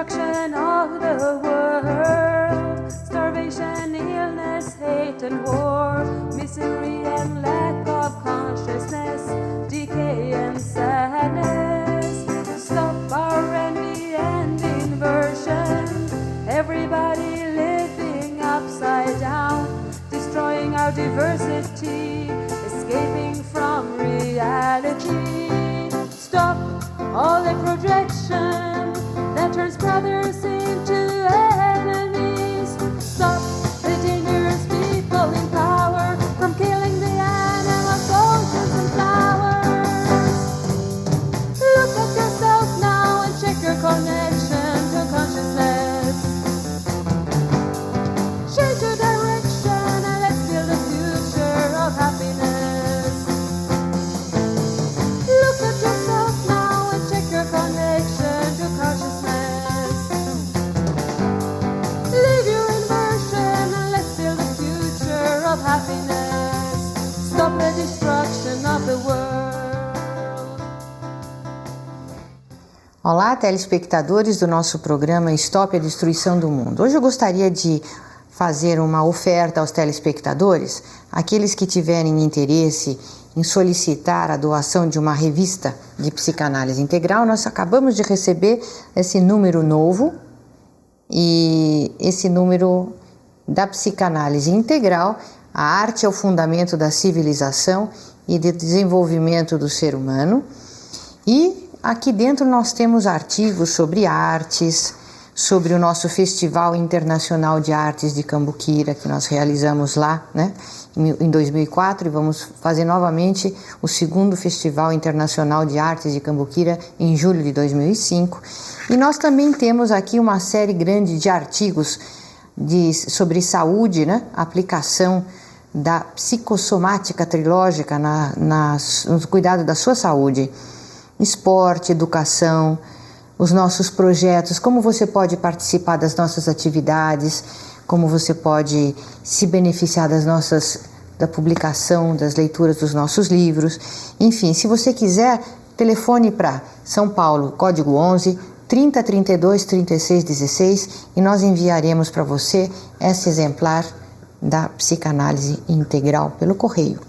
destruction of the world, starvation, illness, hate and war, misery and lack of consciousness, decay and sadness. Stop our envy and inversion, everybody living upside down, destroying our diversity, escaping from reality. Stop all the projection that turns brothers into enemies. Stop the dangerous people in power from killing the animals, oceans and flowers. Look at yourself now and check your connection to consciousness. Change your direction and let's build a future of happiness. Look at yourself now and check your connection to consciousness. Leave your inversion and let's build a future of happiness. Stop the destruction of the world. Olá, telespectadores do nosso programa Stop a Destruição do Mundo. Hoje eu gostaria de fazer uma oferta aos telespectadores, aqueles que tiverem interesse em solicitar a doação de uma revista de psicanálise integral. Nós acabamos de receber esse número novo, e esse número da psicanálise integral, a arte é o fundamento da civilização e do desenvolvimento do ser humano. E aqui dentro nós temos artigos sobre artes, sobre o nosso Festival Internacional de Artes de Cambuquira, que nós realizamos lá, né, em 2004, e vamos fazer novamente o segundo Festival Internacional de Artes de Cambuquira em julho de 2005. E nós também temos aqui uma série grande de artigos sobre saúde, né, aplicação da psicossomática trilógica no cuidado da sua saúde, esporte, educação, os nossos projetos, como você pode participar das nossas atividades, como você pode se beneficiar da publicação, das leituras dos nossos livros. Enfim, se você quiser, telefone para São Paulo, código 11 30 32 36 16, e nós enviaremos para você esse exemplar da psicanálise integral pelo correio.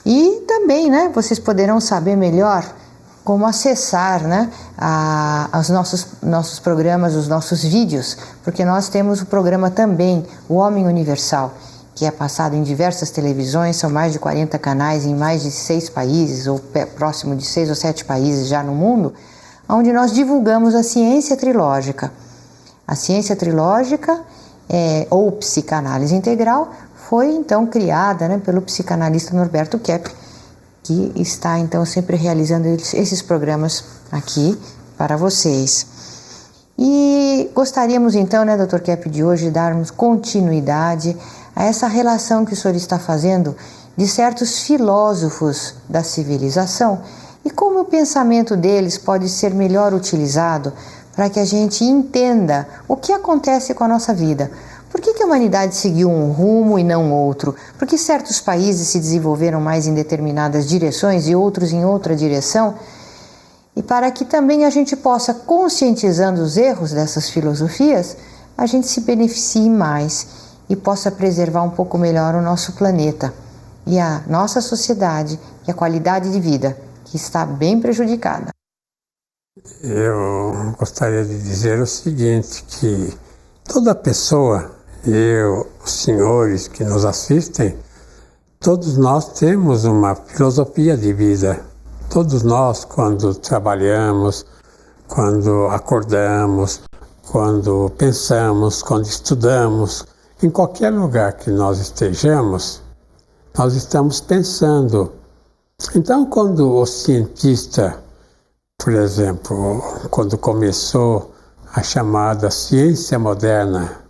E também, né, vocês poderão saber melhor como acessar, né, os nossos programas, os nossos vídeos, porque nós temos o programa também, O Homem Universal, que é passado em diversas televisões, são mais de 40 canais em mais de 6 países, ou próximo de 6 ou 7 países já no mundo, onde nós divulgamos a ciência trilógica. A ciência trilógica, ou psicanálise integral, foi então criada, né, pelo psicanalista Norberto Kepp, que está então sempre realizando esses programas aqui para vocês. E gostaríamos então, né, Dr. Kepp, de hoje darmos continuidade a essa relação que o senhor está fazendo de certos filósofos da civilização e como o pensamento deles pode ser melhor utilizado para que a gente entenda o que acontece com a nossa vida. Por que a humanidade seguiu um rumo e não outro? Por que certos países se desenvolveram mais em determinadas direções e outros em outra direção? E para que também a gente possa, conscientizando os erros dessas filosofias, a gente se beneficie mais e possa preservar um pouco melhor o nosso planeta e a nossa sociedade e a qualidade de vida, que está bem prejudicada. Eu gostaria de dizer o seguinte, que toda pessoa, os senhores que nos assistem, todos nós temos uma filosofia de vida. Todos nós, quando trabalhamos, quando acordamos, quando pensamos, quando estudamos, em qualquer lugar que nós estejamos, nós estamos pensando. Então, quando o cientista, por exemplo, quando começou a chamada ciência moderna,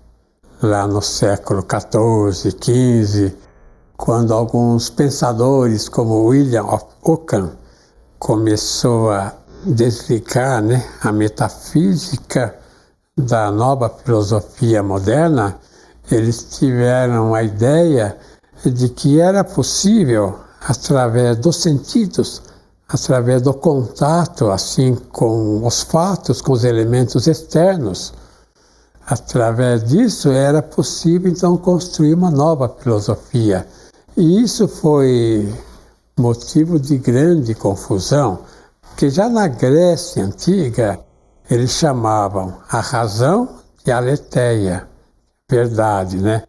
lá no século XIV, XV, quando alguns pensadores como William of Ockham começou a desligar, né, a metafísica da nova filosofia moderna, eles tiveram a ideia de que era possível, através dos sentidos, através do contato assim com os fatos, com os elementos externos. Através disso era possível então construir uma nova filosofia. E isso foi motivo de grande confusão, porque já na Grécia Antiga eles chamavam a razão de aletheia, verdade, né?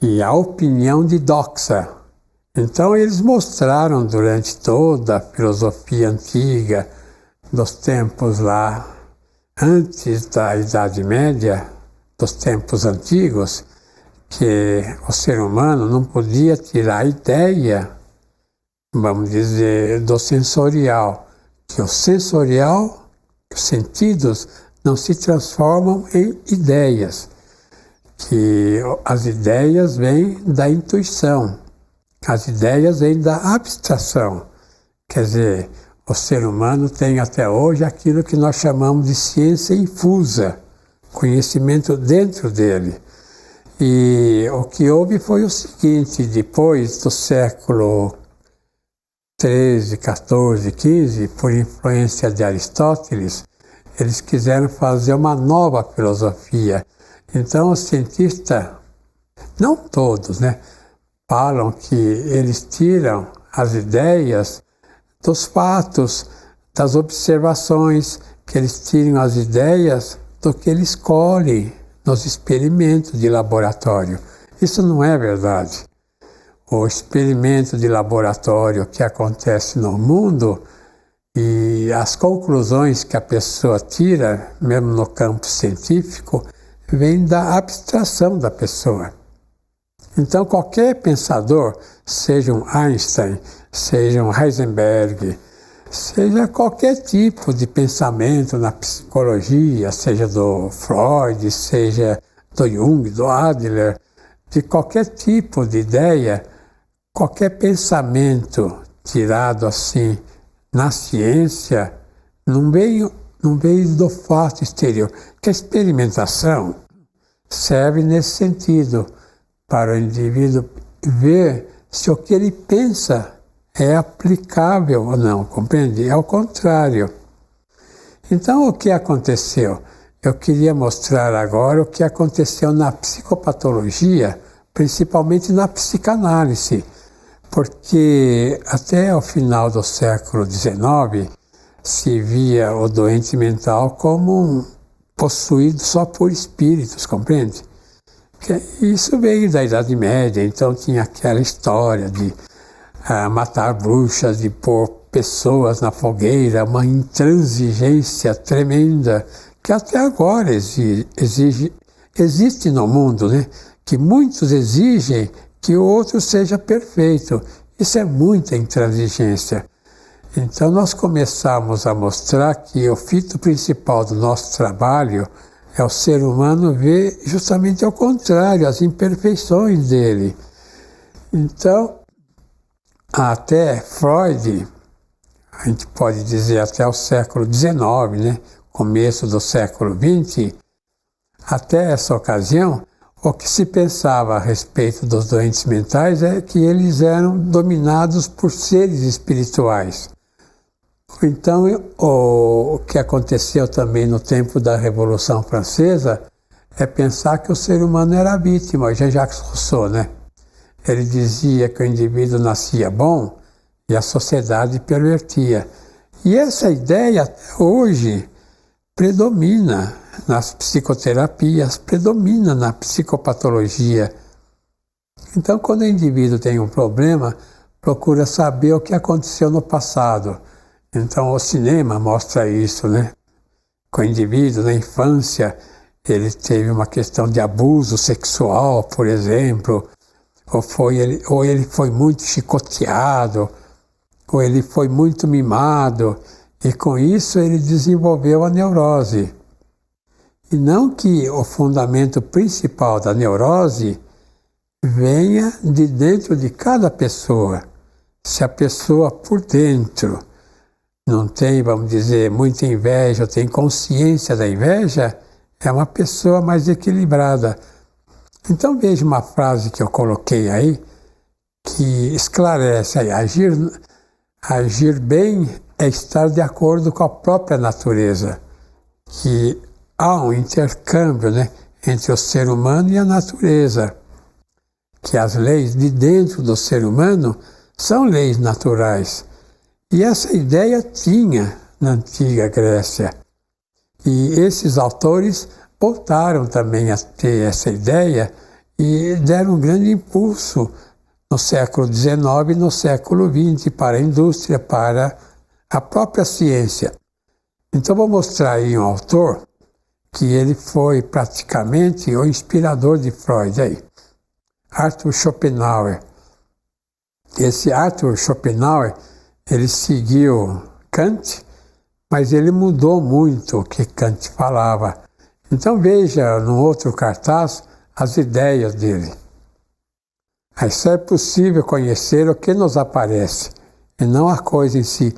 E a opinião de doxa. Então eles mostraram durante toda a filosofia antiga, dos tempos lá, antes da Idade Média, dos tempos antigos, que o ser humano não podia tirar a ideia, vamos dizer, do sensorial, que o sensorial, os sentidos não se transformam em ideias, que as ideias vêm da intuição, as ideias vêm da abstração. Quer dizer, o ser humano tem até hoje aquilo que nós chamamos de ciência infusa, conhecimento dentro dele. E o que houve foi o seguinte: depois do século XIII, XIV, XV, por influência de Aristóteles, eles quiseram fazer uma nova filosofia. Então os cientistas, não todos, né, falam que eles tiram as ideias dos fatos, das observações, que eles tiram as ideias do que eles colhem nos experimentos de laboratório. Isso não é verdade. O experimento de laboratório que acontece no mundo e as conclusões que a pessoa tira, mesmo no campo científico, vêm da abstração da pessoa. Então qualquer pensador, seja um Einstein, seja um Heisenberg, seja qualquer tipo de pensamento na psicologia, seja do Freud, seja do Jung, do Adler, de qualquer tipo de ideia, qualquer pensamento tirado assim na ciência não veio do fato exterior, que a experimentação serve nesse sentido, para o indivíduo ver se o que ele pensa é aplicável ou não, compreende? É o contrário. Então, o que aconteceu? Eu queria mostrar agora o que aconteceu na psicopatologia, principalmente na psicanálise, porque até o final do século XIX se via o doente mental como um possuído só por espíritos, compreende? Isso veio da Idade Média, então tinha aquela história de matar bruxas, de pôr pessoas na fogueira, uma intransigência tremenda, que até agora existe no mundo, né? Que muitos exigem que o outro seja perfeito. Isso é muita intransigência. Então nós começamos a mostrar que o fito principal do nosso trabalho é o ser humano ver justamente ao contrário, as imperfeições dele. Então, até Freud, a gente pode dizer até o século XIX, né? Começo do século XX, até essa ocasião, o que se pensava a respeito dos doentes mentais é que eles eram dominados por seres espirituais. Então, o que aconteceu também no tempo da Revolução Francesa é pensar que o ser humano era vítima, Jean-Jacques Rousseau, né? Ele dizia que o indivíduo nascia bom e a sociedade pervertia. E essa ideia, até hoje, predomina nas psicoterapias, predomina na psicopatologia. Então, quando o indivíduo tem um problema, procura saber o que aconteceu no passado. Então, o cinema mostra isso, né? Com o indivíduo, na infância, ele teve uma questão de abuso sexual, por exemplo, ou ele foi muito chicoteado, ou ele foi muito mimado, e com isso ele desenvolveu a neurose. E não que o fundamento principal da neurose venha de dentro de cada pessoa. Se a pessoa por dentro não tem, vamos dizer, muita inveja, tem consciência da inveja, é uma pessoa mais equilibrada. Então veja uma frase que eu coloquei aí, que esclarece aí, Agir bem é estar de acordo com a própria natureza, que há um intercâmbio, né, entre o ser humano e a natureza, que as leis de dentro do ser humano são leis naturais. E essa ideia tinha na antiga Grécia. E esses autores voltaram também a ter essa ideia e deram um grande impulso no século XIX e no século XX para a indústria, para a própria ciência. Então vou mostrar aí um autor que ele foi praticamente o inspirador de Freud, aí, Arthur Schopenhauer. Esse Arthur Schopenhauer, ele seguiu Kant, mas ele mudou muito o que Kant falava. Então veja no outro cartaz as ideias dele. Aí só é possível conhecer o que nos aparece, e não a coisa em si.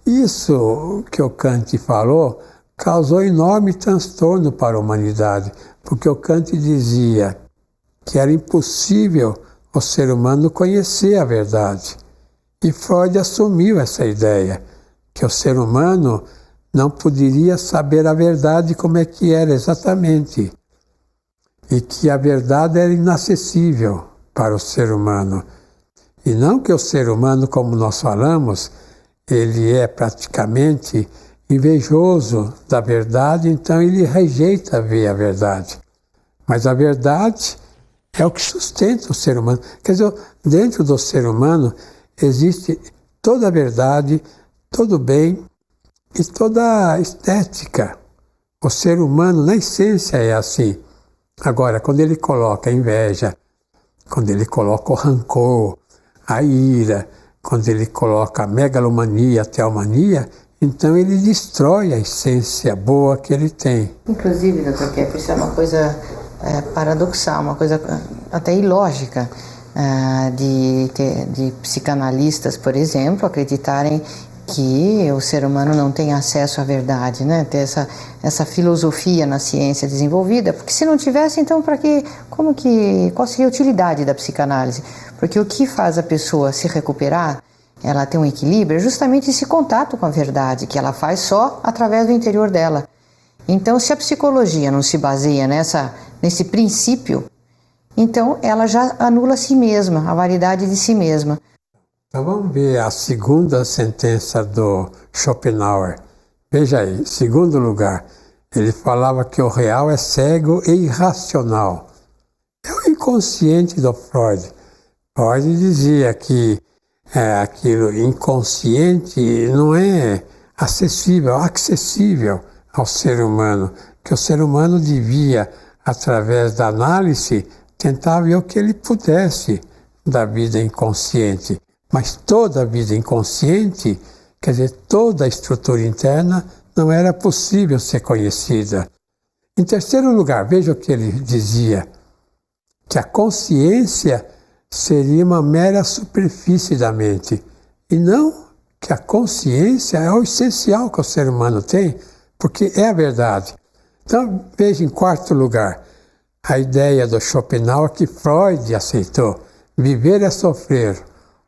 Isso que o Kant falou causou enorme transtorno para a humanidade, porque o Kant dizia que era impossível o ser humano conhecer a verdade. E Freud assumiu essa ideia, que o ser humano não poderia saber a verdade como é que era exatamente, e que a verdade era inacessível para o ser humano. E não que o ser humano, como nós falamos, ele é praticamente invejoso da verdade, então ele rejeita ver a verdade. Mas a verdade é o que sustenta o ser humano. Quer dizer, dentro do ser humano existe toda a verdade, todo o bem e toda a estética. O ser humano, na essência, é assim. Agora, quando ele coloca a inveja, quando ele coloca o rancor, a ira, quando ele coloca a megalomania, a teomania, então ele destrói a essência boa que ele tem. Inclusive, Dr. Kepler, isso é uma coisa paradoxal, uma coisa até ilógica, de psicanalistas, por exemplo, acreditarem que o ser humano não tem acesso à verdade, né? Ter essa filosofia na ciência desenvolvida, porque se não tivesse, então qual seria a utilidade da psicanálise? Porque o que faz a pessoa se recuperar, ela ter um equilíbrio, é justamente esse contato com a verdade, que ela faz só através do interior dela. Então, se a psicologia não se baseia nesse princípio, então ela já anula a si mesma, a validade de si mesma. Então vamos ver a segunda sentença do Schopenhauer. Veja aí, em segundo lugar, ele falava que o real é cego e irracional. É o inconsciente do Freud. Freud dizia que aquilo inconsciente não é acessível ao ser humano, que o ser humano devia, através da análise, tentar ver o que ele pudesse da vida inconsciente. Mas toda a vida inconsciente, quer dizer, toda a estrutura interna, não era possível ser conhecida. Em terceiro lugar, veja o que ele dizia, que a consciência seria uma mera superfície da mente, e não que a consciência é o essencial que o ser humano tem, porque é a verdade. Então, veja em quarto lugar, a ideia do Schopenhauer que Freud aceitou. Viver é sofrer.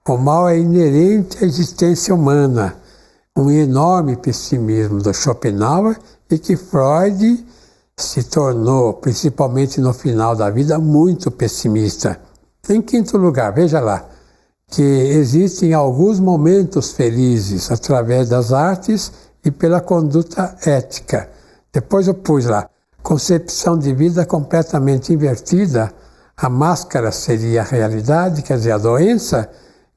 O mal é inerente à existência humana. Um enorme pessimismo do Schopenhauer e que Freud se tornou, principalmente no final da vida, muito pessimista. Em quinto lugar, veja lá, que existem alguns momentos felizes através das artes e pela conduta ética. Depois eu pus lá, concepção de vida completamente invertida, a máscara seria a realidade, quer dizer, a doença,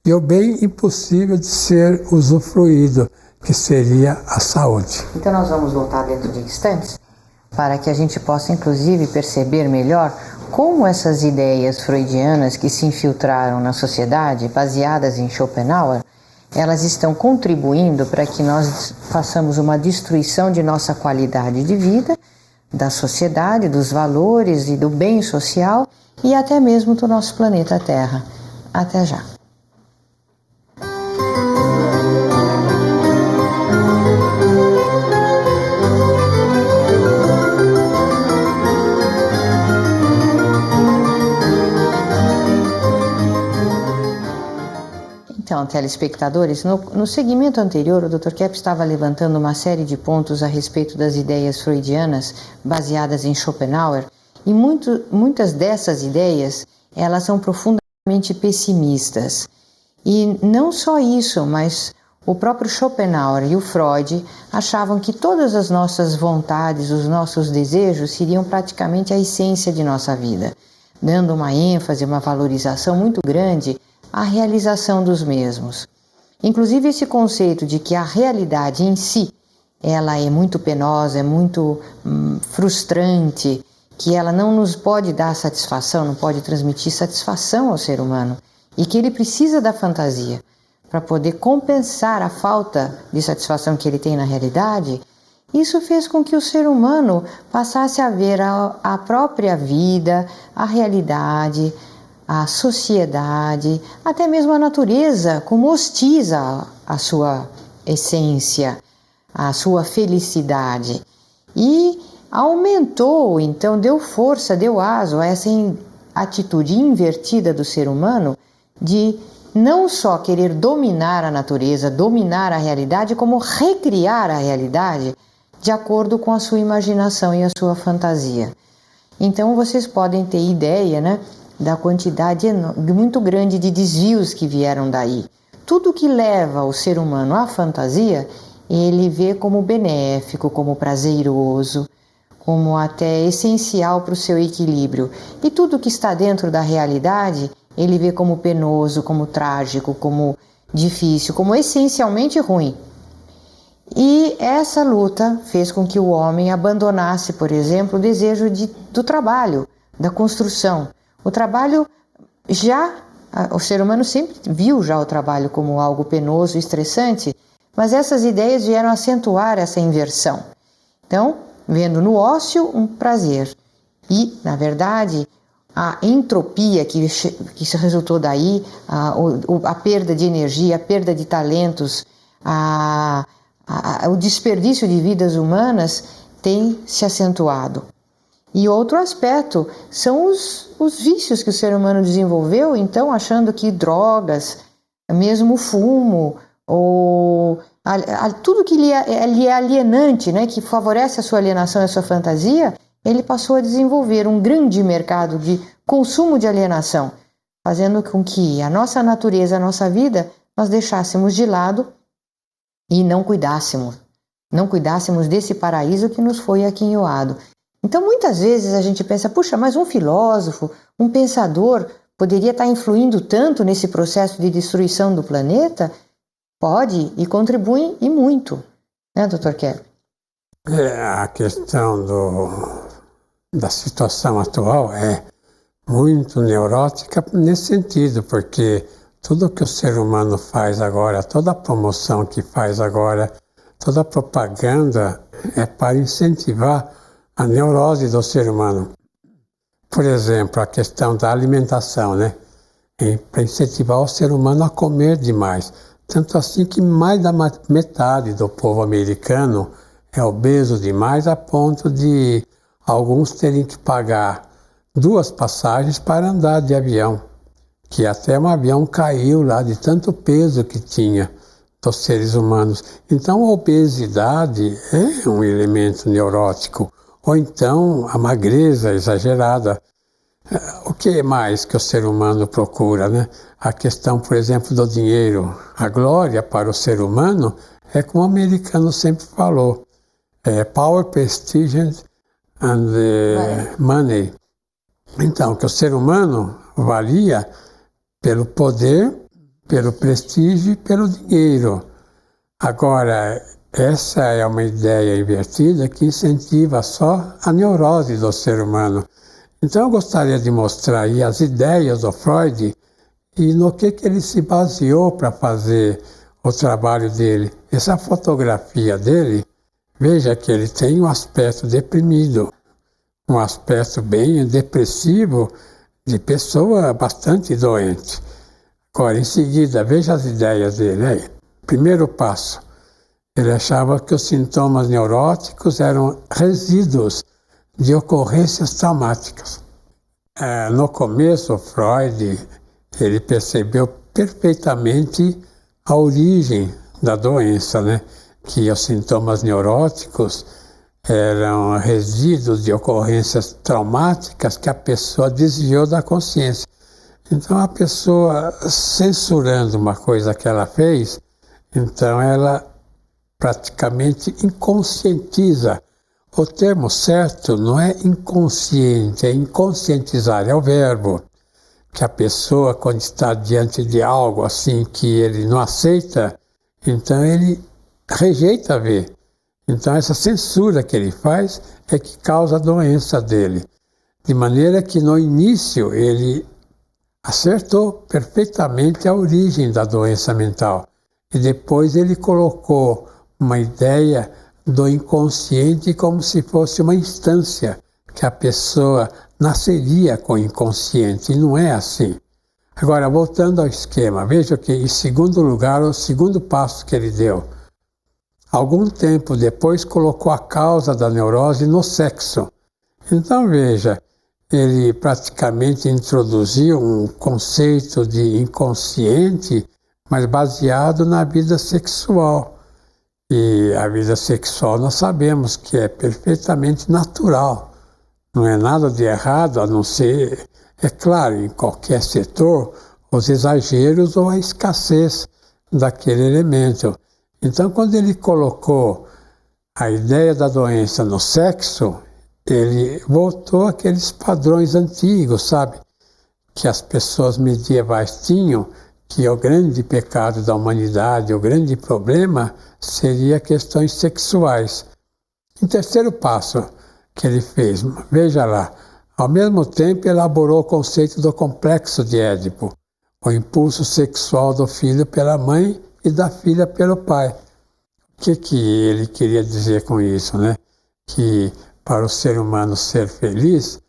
e o bem impossível de ser usufruído, que seria a saúde. Então nós vamos voltar dentro de instantes para que a gente possa inclusive perceber melhor como essas ideias freudianas que se infiltraram na sociedade, baseadas em Schopenhauer, elas estão contribuindo para que nós façamos uma destruição de nossa qualidade de vida, da sociedade, dos valores e do bem social e até mesmo do nosso planeta Terra. Até já. Então, telespectadores, no segmento anterior, o Dr. Kepp estava levantando uma série de pontos a respeito das ideias freudianas baseadas em Schopenhauer, e muitas dessas ideias, elas são profundamente pessimistas. E não só isso, mas o próprio Schopenhauer e o Freud achavam que todas as nossas vontades, os nossos desejos, seriam praticamente a essência de nossa vida, dando uma ênfase, uma valorização muito grande à realização dos mesmos. Inclusive esse conceito de que a realidade em si, ela é muito penosa, é muito frustrante, que ela não nos pode dar satisfação, não pode transmitir satisfação ao ser humano, e que ele precisa da fantasia para poder compensar a falta de satisfação que ele tem na realidade. Isso fez com que o ser humano passasse a ver a própria vida, a realidade, a sociedade, até mesmo a natureza, como hostis à sua essência, à sua felicidade. E aumentou, então, deu força, deu aso a essa atitude invertida do ser humano de não só querer dominar a natureza, dominar a realidade, como recriar a realidade de acordo com a sua imaginação e a sua fantasia. Então vocês podem ter ideia, né, da quantidade muito grande de desvios que vieram daí. Tudo que leva o ser humano à fantasia, ele vê como benéfico, como prazeroso, como até essencial para o seu equilíbrio. E tudo que está dentro da realidade, ele vê como penoso, como trágico, como difícil, como essencialmente ruim. E essa luta fez com que o homem abandonasse, por exemplo, o desejo do trabalho, da construção. O trabalho o ser humano sempre viu já o trabalho como algo penoso e estressante, mas essas ideias vieram acentuar essa inversão. Então, vendo no ócio um prazer. E, na verdade, a entropia que se resultou daí, a perda de energia, a perda de talentos, o desperdício de vidas humanas tem se acentuado. E outro aspecto são os vícios que o ser humano desenvolveu, então achando que drogas, mesmo fumo, ou tudo que lhe é alienante, né, que favorece a sua alienação e a sua fantasia, ele passou a desenvolver um grande mercado de consumo de alienação, fazendo com que a nossa natureza, a nossa vida, nós deixássemos de lado e não cuidássemos desse paraíso que nos foi aquinhoado. Então, muitas vezes a gente pensa, puxa, mas um filósofo, um pensador, poderia estar influindo tanto nesse processo de destruição do planeta? Pode e contribui e muito, né, Dr. Kepp? A questão da situação atual é muito neurótica nesse sentido, porque tudo que o ser humano faz agora, toda a promoção que faz agora, toda a propaganda é para incentivar a neurose do ser humano. Por exemplo, a questão da alimentação, né? Para incentivar o ser humano a comer demais. Tanto assim que mais da metade do povo americano é obeso demais, a ponto de alguns terem que pagar 2 passagens para andar de avião, que até um avião caiu lá de tanto peso que tinha dos seres humanos. Então a obesidade é um elemento neurótico, ou então a magreza exagerada. O que mais que o ser humano procura, né? A questão, por exemplo, do dinheiro. A glória para o ser humano é como o americano sempre falou, power, prestige and money. Então, que o ser humano valia pelo poder, pelo prestígio e pelo dinheiro. Agora, essa é uma ideia invertida que incentiva só a neurose do ser humano. Então eu gostaria de mostrar aí as ideias do Freud e no que ele se baseou para fazer o trabalho dele. Essa fotografia dele, veja que ele tem um aspecto deprimido, um aspecto bem depressivo de pessoa bastante doente. Agora, em seguida, veja as ideias dele aí. Primeiro passo, ele achava que os sintomas neuróticos eram resíduos de ocorrências traumáticas. No começo, Freud ele percebeu perfeitamente a origem da doença, né? Que os sintomas neuróticos eram resíduos de ocorrências traumáticas que a pessoa desviou da consciência. Então, a pessoa censurando uma coisa que ela fez, então ela praticamente inconscientiza. O termo certo não é inconsciente, é inconscientizar, é o verbo. Que a pessoa, quando está diante de algo assim que ele não aceita, então ele rejeita ver. Então essa censura que ele faz é que causa a doença dele. De maneira que no início ele acertou perfeitamente a origem da doença mental. E depois ele colocou uma ideia do inconsciente como se fosse uma instância que a pessoa nasceria com o inconsciente, e não é assim. Agora, voltando ao esquema, veja que, em segundo lugar, o segundo passo que ele deu. Algum tempo depois, colocou a causa da neurose no sexo. Então, veja, ele praticamente introduziu um conceito de inconsciente, mas baseado na vida sexual. E a vida sexual nós sabemos que é perfeitamente natural. Não é nada de errado, a não ser, é claro, em qualquer setor, os exageros ou a escassez daquele elemento. Então, quando ele colocou a ideia da doença no sexo, ele voltou àqueles padrões antigos, sabe? Que as pessoas medievais tinham, que o grande pecado da humanidade, o grande problema, seria questões sexuais. Em terceiro passo que ele fez, veja lá, ao mesmo tempo elaborou o conceito do complexo de Édipo, o impulso sexual do filho pela mãe e da filha pelo pai. O que ele queria dizer com isso, né? Que para o ser humano ser feliz,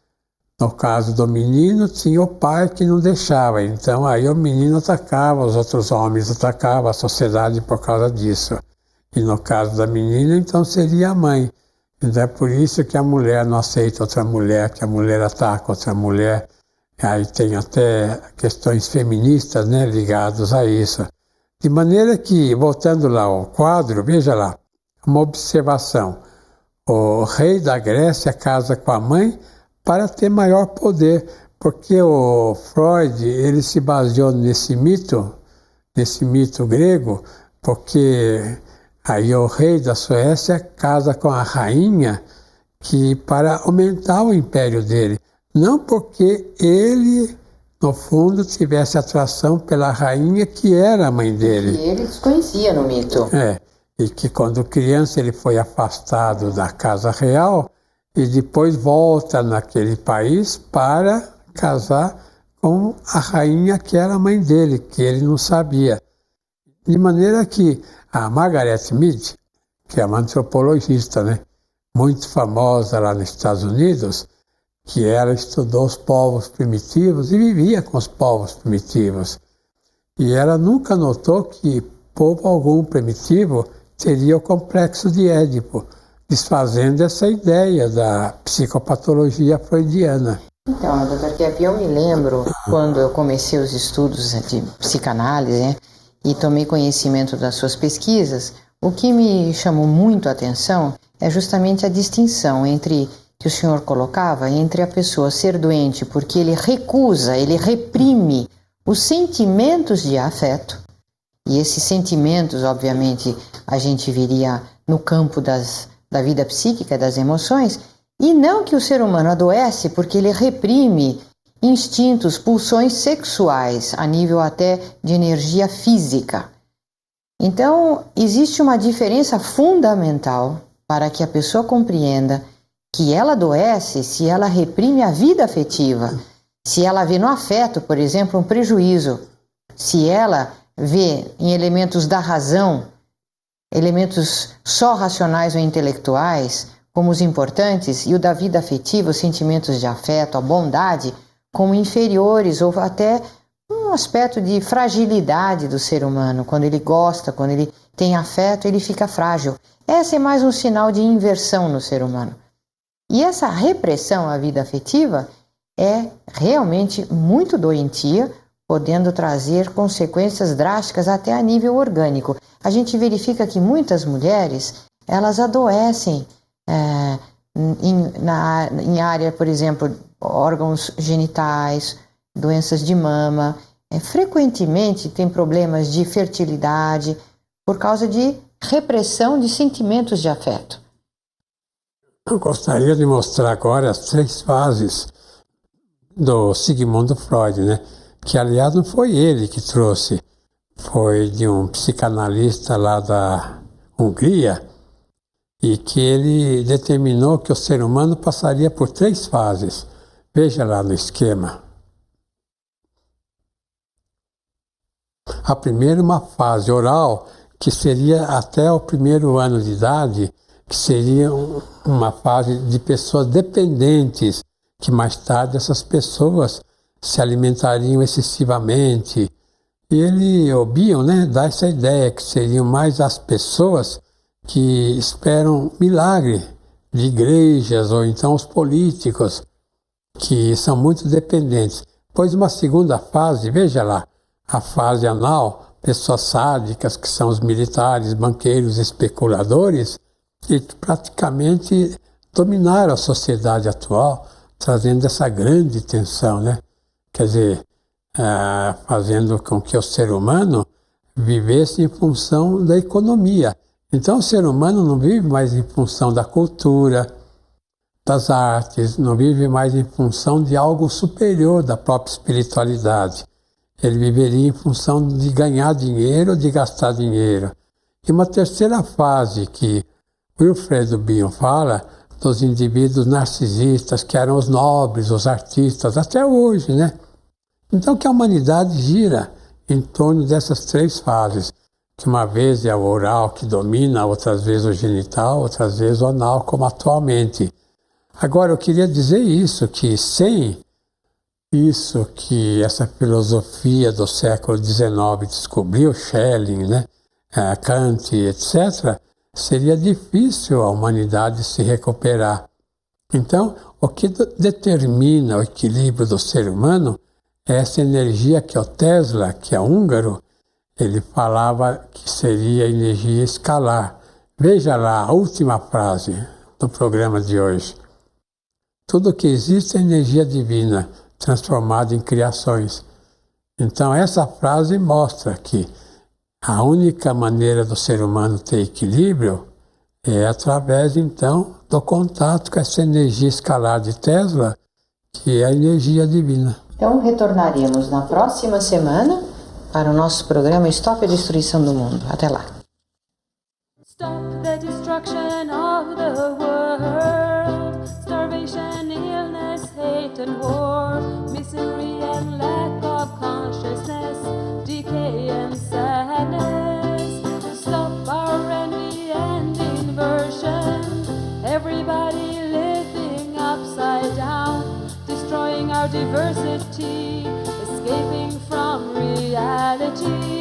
no caso do menino, tinha o pai que não deixava, então aí o menino atacava, os outros homens atacavam a sociedade por causa disso. E no caso da menina, então seria a mãe. Então é por isso que a mulher não aceita outra mulher, que a mulher ataca outra mulher. Aí tem até questões feministas, né, ligadas a isso. De maneira que, voltando lá ao quadro, veja lá, uma observação. O rei da Grécia casa com a mãe para ter maior poder, porque o Freud ele se baseou nesse mito grego, porque aí o rei da Suécia casa com a rainha que para aumentar o império dele, não porque ele, no fundo, tivesse atração pela rainha que era a mãe dele. E ele desconhecia no mito. E que quando criança ele foi afastado da casa real e depois volta naquele país para casar com a rainha que era a mãe dele, que ele não sabia. De maneira que a Margaret Mead, que é uma antropologista, né, muito famosa lá nos Estados Unidos, que ela estudou os povos primitivos e vivia com os povos primitivos. E ela nunca notou que povo algum primitivo teria o complexo de Édipo, desfazendo essa ideia da psicopatologia freudiana. Então, Dr. Kepp, eu me lembro quando eu comecei os estudos de psicanálise, né, e tomei conhecimento das suas pesquisas, o que me chamou muito a atenção é justamente a distinção entre que o senhor colocava entre a pessoa ser doente porque ele recusa, ele reprime os sentimentos de afeto, e esses sentimentos, obviamente, a gente viria no campo da vida psíquica, das emoções, e não que o ser humano adoece porque ele reprime instintos, pulsões sexuais, a nível até de energia física. Então, existe uma diferença fundamental para que a pessoa compreenda que ela adoece se ela reprime a vida afetiva, se ela vê no afeto, por exemplo, um prejuízo, se ela vê em elementos da razão, elementos só racionais ou intelectuais, como os importantes, e o da vida afetiva, os sentimentos de afeto, a bondade, como inferiores, ou até um aspecto de fragilidade do ser humano. Quando ele gosta, quando ele tem afeto, ele fica frágil. Esse é mais um sinal de inversão no ser humano. E essa repressão à vida afetiva é realmente muito doentia, podendo trazer consequências drásticas até a nível orgânico. A gente verifica que muitas mulheres, elas adoecem em área, por exemplo, órgãos genitais, doenças de mama, frequentemente tem problemas de fertilidade por causa de repressão de sentimentos de afeto. Eu gostaria de mostrar agora as 3 fases do Sigmund Freud, né? Que, aliás, não foi ele que trouxe, foi de um psicanalista lá da Hungria, e que ele determinou que o ser humano passaria por 3 fases. Veja lá no esquema. A primeira, uma fase oral, que seria até o 1º ano de idade, que seria uma fase de pessoas dependentes, que mais tarde essas pessoas se alimentariam excessivamente. E o Bion, né, dá essa ideia que seriam mais as pessoas que esperam milagre de igrejas, ou então os políticos, que são muito dependentes. Pois uma segunda fase, veja lá, a fase anal, pessoas sádicas, que são os militares, banqueiros, especuladores, que praticamente dominaram a sociedade atual, trazendo essa grande tensão, né? Quer dizer, fazendo com que o ser humano vivesse em função da economia. Então o ser humano não vive mais em função da cultura, das artes, não vive mais em função de algo superior da própria espiritualidade. Ele viveria em função de ganhar dinheiro ou de gastar dinheiro. E uma terceira fase que Wilfredo Bion fala, dos indivíduos narcisistas, que eram os nobres, os artistas, até hoje, né? Então que a humanidade gira em torno dessas 3 fases, que uma vez é o oral que domina, outras vezes o genital, outras vezes o anal, como atualmente. Agora, eu queria dizer isso, que sem isso que essa filosofia do século XIX descobriu, Schelling, né, Kant, etc., seria difícil a humanidade se recuperar. Então, o que determina o equilíbrio do ser humano é essa energia que o Tesla, que é húngaro, ele falava que seria energia escalar. Veja lá a última frase do programa de hoje. Tudo que existe é energia divina, transformada em criações. Então, essa frase mostra que a única maneira do ser humano ter equilíbrio é através, então, do contato com essa energia escalar de Tesla, que é a energia divina. Então, retornaremos na próxima semana para o nosso programa Stop a Destruição do Mundo. Até lá. Stop the destruction of the world. Starvation, illness, hate and war. Misery and lack of consciousness. Decay and sadness. Stop our envy and inversion. Everybody living upside down. Destroying our diversity. Escaping from reality.